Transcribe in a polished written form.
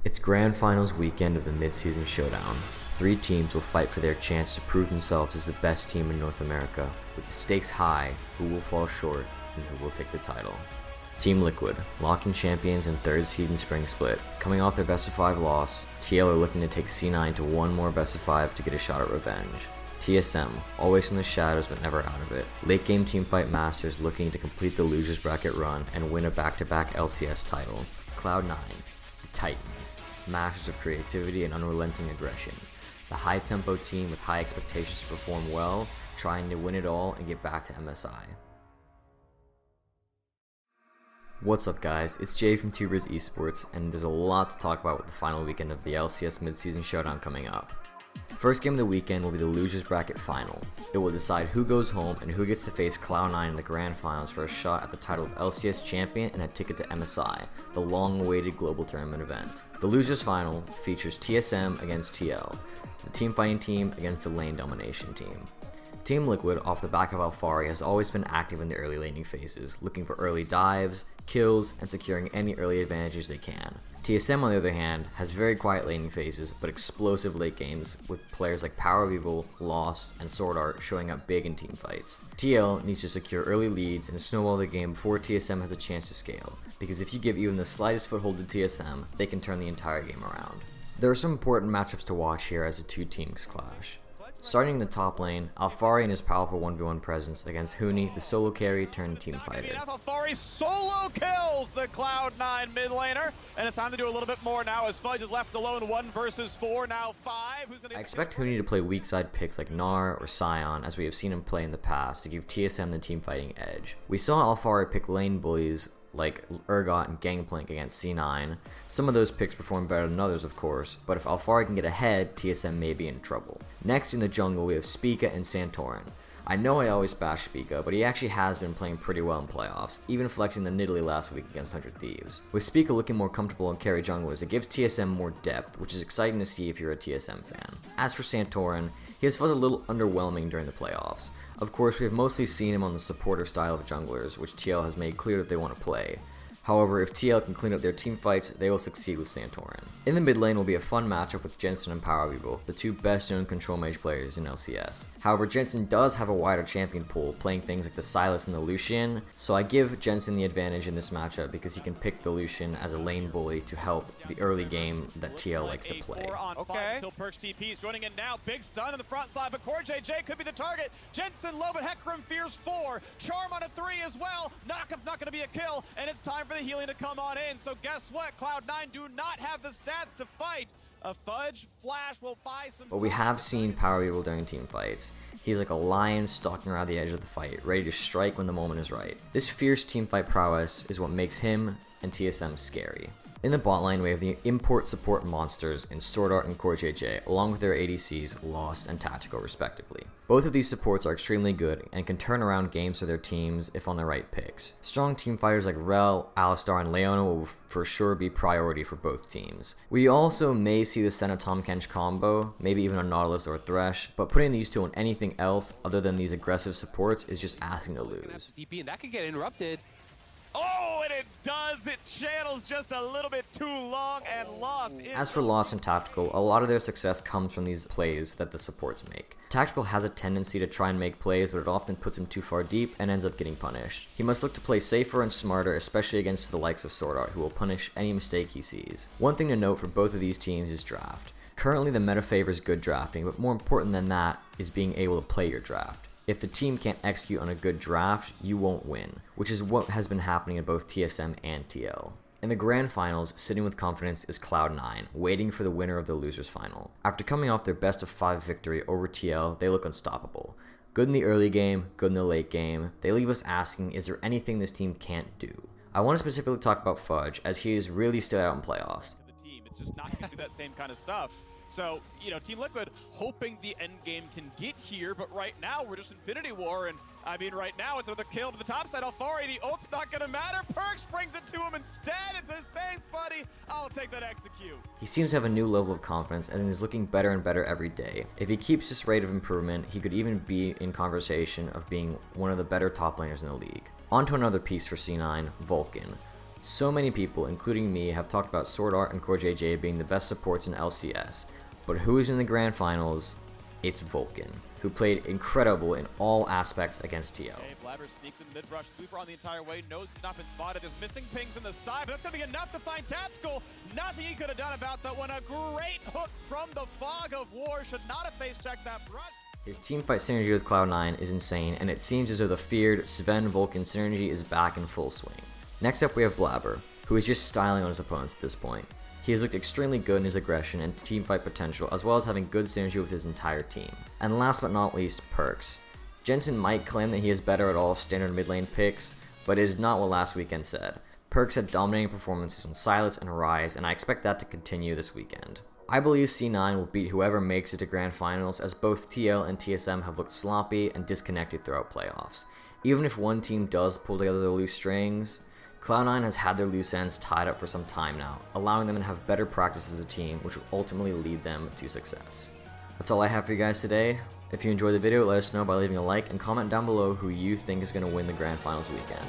It's Grand Finals weekend of the mid-season Showdown. 3 teams will fight for their chance to prove themselves as the best team in North America, with the stakes high, who will fall short, and who will take the title. Team Liquid, locking champions in 3rd seed in Spring Split. Coming off their best of 5 loss, TL are looking to take C9 to one more best of 5 to get a shot at revenge. TSM, always in the shadows but never out of it. Late game teamfight masters looking to complete the losers bracket run and win a back-to-back LCS title. Cloud9, the Titans, masters of creativity and unrelenting aggression. The high-tempo team with high expectations to perform well, trying to win it all and get back to MSI. What's up guys, it's Jay from Esports, and there's a lot to talk about with the final weekend of the LCS mid-season showdown coming up. First game of the weekend will be the losers bracket final. It will decide who goes home and who gets to face Cloud9 in the grand finals for a shot at the title of LCS champion and a ticket to MSI, the long-awaited global tournament event. The losers final features TSM against TL, the team fighting team against the lane domination team. Team Liquid, off the back of Alphari, has always been active in the early laning phases, looking for early dives, kills, and securing any early advantages they can. TSM, on the other hand, has very quiet laning phases, but explosive late games, with players like Power of Evil, Lost, and Sword Art showing up big in team fights. TL needs to secure early leads and snowball the game before TSM has a chance to scale, because if you give even the slightest foothold to TSM, they can turn the entire game around. There are some important matchups to watch here as the two teams clash. Starting in the top lane, Alphari and his powerful 1v1 presence against Huni, the solo carry turned team fighter. Alphari solo kills the Cloud9 mid laner, and it's time to do a little bit more now as Fudge is left alone 1 versus 4, now 5. I expect Huni to play weak side picks like Gnar or Sion, as we have seen him play in the past, to give TSM the team fighting edge. We saw Alphari pick lane bullies like Urgot and Gangplank against C9. Some of those picks perform better than others, of course, but if Alphari can get ahead, TSM may be in trouble. Next in the jungle, we have Spica and Santorin. I know I always bash Spica, but he actually has been playing pretty well in playoffs, even flexing the Nidalee last week against 100 Thieves. With Spica looking more comfortable in carry junglers, it gives TSM more depth, which is exciting to see if you're a TSM fan. As for Santorin, he has felt a little underwhelming during the playoffs. Of course, we have mostly seen him on the supporter style of junglers, which TL has made clear that they want to play. However, if TL can clean up their team fights, they will succeed with Santorin. In the mid lane will be a fun matchup with Jensen and Power of Evil, the two best known control mage players in LCS. However, Jensen does have a wider champion pool, playing things like the Sylas and the Lucian, so I give Jensen the advantage in this matchup because he can pick the Lucian as a lane bully to help the early game that TL likes to play. Okay. Kill Perch TP's joining in now, big stun on the front side, but BlueJAy could be the target. Jensen low, but Hecarim fears 4. Charm on a 3 as well. Knockup's not going to be a kill, and it's time for the healing to come on in. So guess what? Cloud9 do not have the stats to fight. A Fudge Flash will buy some. But we have seen Power Evil during team fights. He's like a lion stalking around the edge of the fight, ready to strike when the moment is right. This fierce teamfight prowess is what makes him and TSM scary. In the bot lane, we have the import support monsters in Sword Art and BlueJAy, along with their ADCs, Lost and Tactical respectively. Both of these supports are extremely good and can turn around games for their teams if on the right picks. Strong team fighters like Rel, Alistar, and Leona will for sure be priority for both teams. We also may see the Senna Tahm Kench combo, maybe even a Nautilus or a Thresh, but putting these two on anything else other than these aggressive supports is just asking to lose. And that could get interrupted. Oh, and it does! It channels just a little bit too long and Lost. As for Lost and Tactical, a lot of their success comes from these plays that the supports make. Tactical has a tendency to try and make plays, but it often puts him too far deep and ends up getting punished. He must look to play safer and smarter, especially against the likes of Sword Art, who will punish any mistake he sees. One thing to note for both of these teams is draft. Currently the meta favors good drafting, but more important than that is being able to play your draft. If the team can't execute on a good draft, you won't win, which is what has been happening in both TSM and TL. In the grand finals, sitting with confidence is Cloud9, waiting for the winner of the losers final. After coming off their best of 5 victory over TL, they look unstoppable. Good in the early game, good in the late game. They leave us asking, is there anything this team can't do? I want to specifically talk about Fudge, as he has really stood out in playoffs. The team, it's just not going to do that same kind of stuff. So, you know, Team Liquid hoping the end game can get here, but right now we're just Infinity War, and I mean, right now it's another kill to the top side. Alphari, the ult's not gonna matter. Perks brings it to him instead. It says, thanks, buddy. I'll take that execute. He seems to have a new level of confidence and is looking better and better every day. If he keeps this rate of improvement, he could even be in conversation of being one of the better top laners in the league. On to another piece for C9, Vulcan. So many people, including me, have talked about Sword Art and BlueJAy being the best supports in LCS, but who is in the grand finals? It's Vulcan, who played incredible in all aspects against TL. Blabber sneaks in mid-rush, sweeper on the entire way, knows he's not been spotted. There's missing pings in the side, but that's going to be enough to find Tactical. Nothing he could have done about that one. A great hook from the fog of war. Should not have face-checked that brush. His teamfight synergy with Cloud9 is insane, and it seems as though the feared Sven-Vulcan synergy is back in full swing. Next up we have Blabber, who is just styling on his opponents at this point. He has looked extremely good in his aggression and teamfight potential, as well as having good synergy with his entire team. And last but not least, Perks. Jensen might claim that he is better at all standard mid lane picks, but it is not what last weekend said. Perks had dominating performances on Silas and Rise, and I expect that to continue this weekend. I believe C9 will beat whoever makes it to grand finals, as both TL and TSM have looked sloppy and disconnected throughout playoffs. Even if one team does pull together the loose strings, Cloud9 has had their loose ends tied up for some time now, allowing them to have better practice as a team, which will ultimately lead them to success. That's all I have for you guys today. If you enjoyed the video, let us know by leaving a like and comment down below who you think is going to win the grand finals weekend.